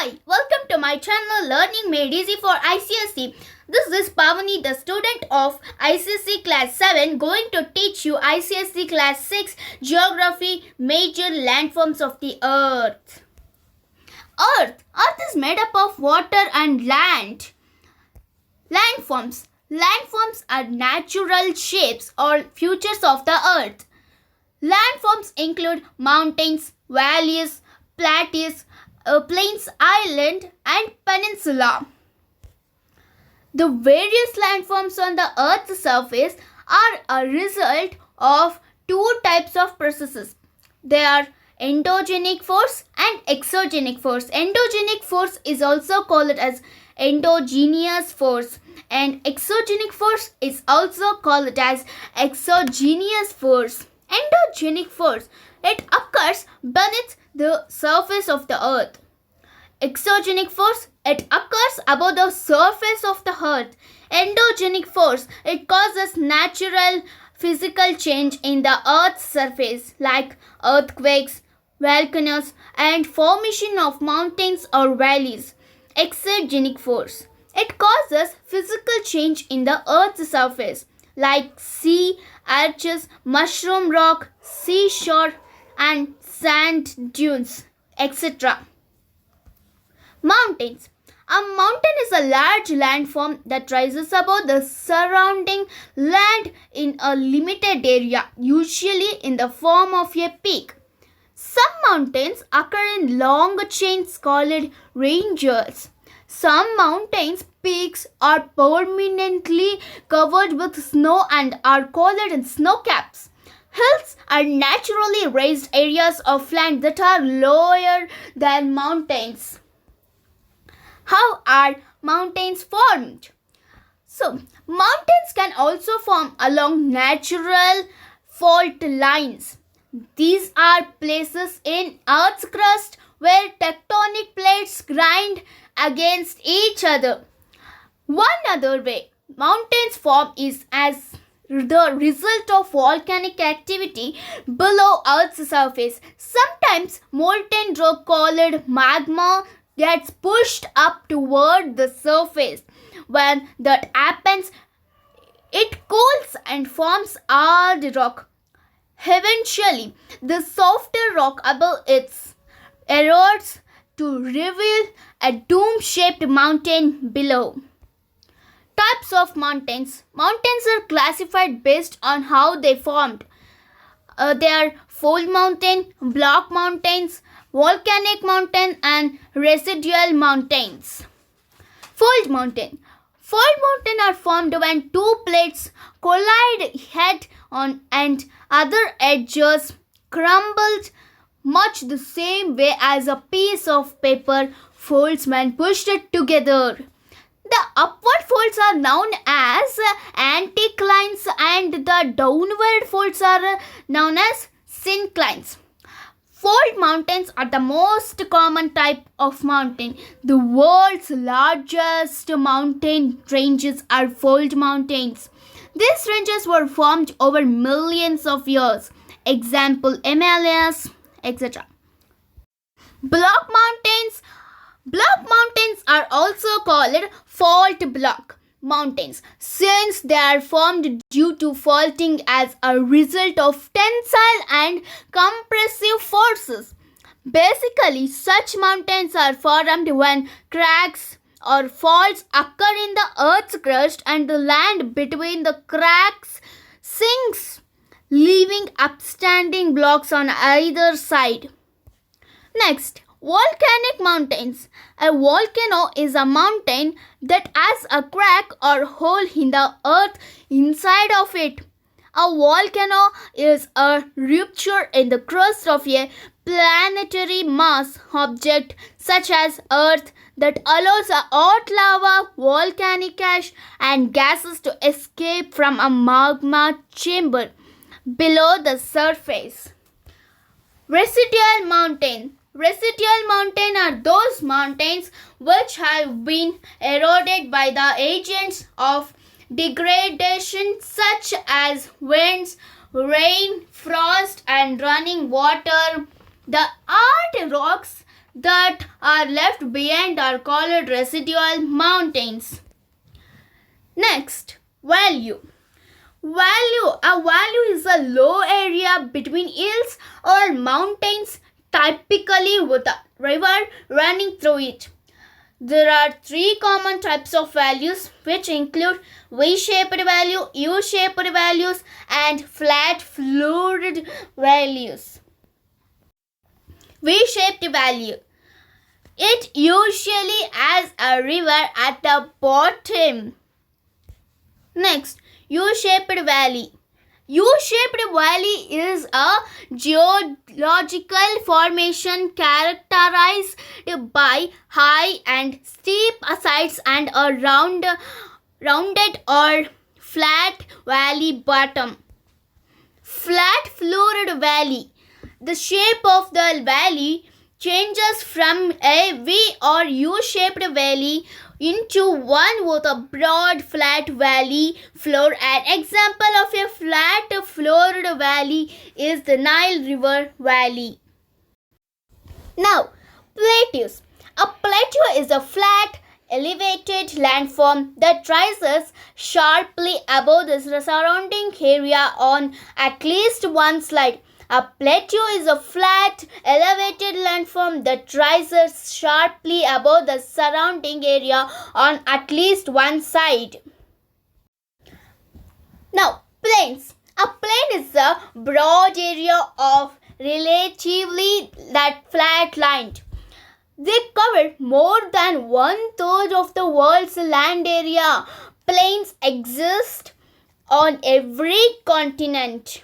Hi, welcome to my channel Learning Made Easy for ICSE. This is Pavani, the student of ICSE Class 7, going to teach you ICSE Class 6 Geography Major Landforms of the Earth. Earth is made up of water and land. Landforms are natural shapes or features of the earth. Landforms include mountains, valleys, plateaus, plains, island and peninsula. The various landforms on the earth's surface are a result of two types of processes. They are endogenic force and exogenic force. Endogenic force is also called as endogenous force, and exogenic force is also called as exogenous force. Endogenic force, it occurs beneath the surface of the earth. Exogenic force, it occurs above the surface of the earth. Endogenic force, it causes natural physical change in the earth's surface like earthquakes, volcanoes and formation of mountains or valleys. Exogenic force, it causes physical change in the earth's surface like sea arches, mushroom rock, seashore and sand dunes, etc. Mountains. A mountain is a large landform that rises above the surrounding land in a limited area, usually in the form of a peak. Some mountains occur in long chains called ranges. Some mountains' peaks are permanently covered with snow and are called snow caps. Hills are naturally raised areas of land that are lower than mountains. How are mountains formed? So, mountains can also form along natural fault lines. These are places in Earth's crust where tectonic plates grind against each other. One other way mountains form is as the result of volcanic activity below Earth's surface. Sometimes molten rock called magma gets pushed up toward the surface. When that happens, it cools and forms hard rock. Eventually, the softer rock above it erodes to reveal a dome-shaped mountain below. Types of mountains. Mountains are classified based on how they formed. They are fold mountain, block mountains, volcanic mountain and residual mountains. Fold mountain. Fold mountain are formed when two plates collide head on and other edges crumbled much the same way as a piece of paper folds when pushed together. The upward folds are known as anticlines and the downward folds are known as synclines. Fold mountains are the most common type of mountain. The world's largest mountain ranges are fold mountains. These ranges were formed over millions of years. Example, Himalayas, etc. Block mountains. Block mountains are also called fault block mountains since they are formed due to faulting as a result of tensile and compressive forces. Basically, such mountains are formed when cracks or faults occur in the earth's crust and the land between the cracks sinks, leaving upstanding blocks on either side. Next, volcanic mountains. A volcano is a mountain that has a crack or hole in the earth inside of it. A volcano is a rupture in the crust of a planetary mass object such as Earth that allows a hot lava, volcanic ash and gases to escape from a magma chamber below the surface. Residual mountain. Residual mountain are those mountains which have been eroded by the agents of degradation such as winds, rain, frost and running water. The hard rocks that are left behind are called residual mountains. Next, value. A value is a low area between hills or mountains, typically with a river running through it. There are three common types of values, which include V-shaped value, U-shaped values, and flat fluid values. V-shaped value. It usually has a river at the bottom. Next, U-shaped valley. U-shaped valley is a geological formation characterized by high and steep sides and a rounded or flat valley bottom. Flat fluid valley. The shape of the valley changes from a V or U-shaped valley into one with a broad flat valley floor. An example of a flat floored valley is the Nile River Valley. Now, plateaus. A plateau is a flat, elevated landform that rises sharply above the surrounding area on at least one side. A plateau is a flat, elevated landform that rises sharply above the surrounding area on at least one side. Now, plains. A plain is a broad area of relatively flat land. They cover more than 1/3 of the world's land area. Plains exist on every continent.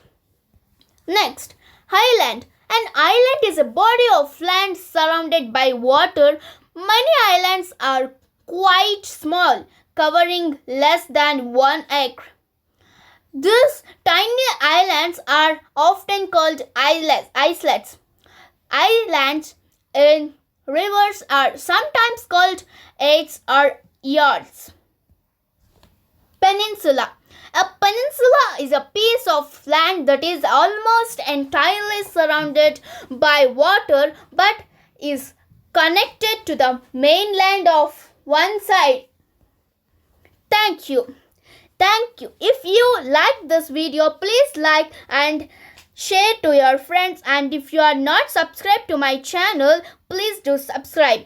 Next, highland. An island is a body of land surrounded by water. Many islands are quite small, covering less than 1 acre. These tiny islands are often called islets. Islands in rivers are sometimes called ades or yards. Peninsula. A peninsula is a piece of land that is almost entirely surrounded by water but is connected to the mainland of one side. Thank you. If you like this video, please like and share to your friends, and if you are not subscribed to my channel, please do subscribe.